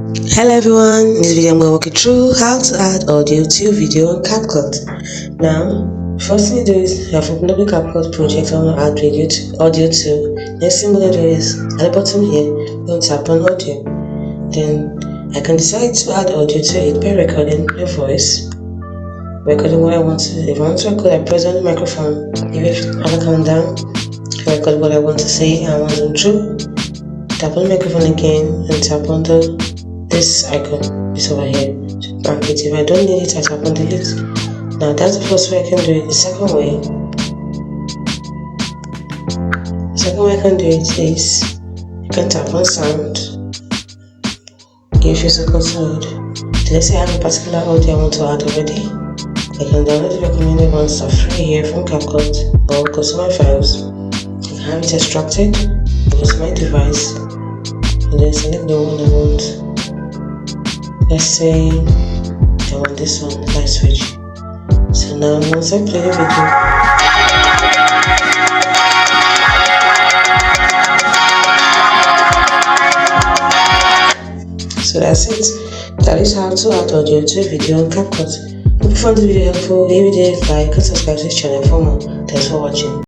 Hello everyone, in this video I'm going to walk you through how to add audio to video on Capcut. Now, first thing you do is you have opened up the Capcut project I want to add audio to. Next thing I'm going to do is at the bottom here, I'm going to tap on audio. Then I can decide to add audio to it by recording your voice, recording what I want to. If I want to record, I press on the microphone, give it a countdown, record what I want to say and want to through. Tap on the microphone again and tap on this icon, this over here, to mark it. If I don't need it, I tap on delete. Now that's the first way I can do it. The second way I can do it is you can tap on sound, give a few seconds to load. Let's say I have a particular audio I want to add already. I can download the recommended ones for free here from Capcut, or go to my files. I can have it extracted, go to my device, and then select the one I want. Let's say I want this one, light switch. So now once I play the video, so that's it. That is how to add audio to a video on Capcut. If you found the video helpful, leave a like and subscribe to this channel for more. Thanks for watching.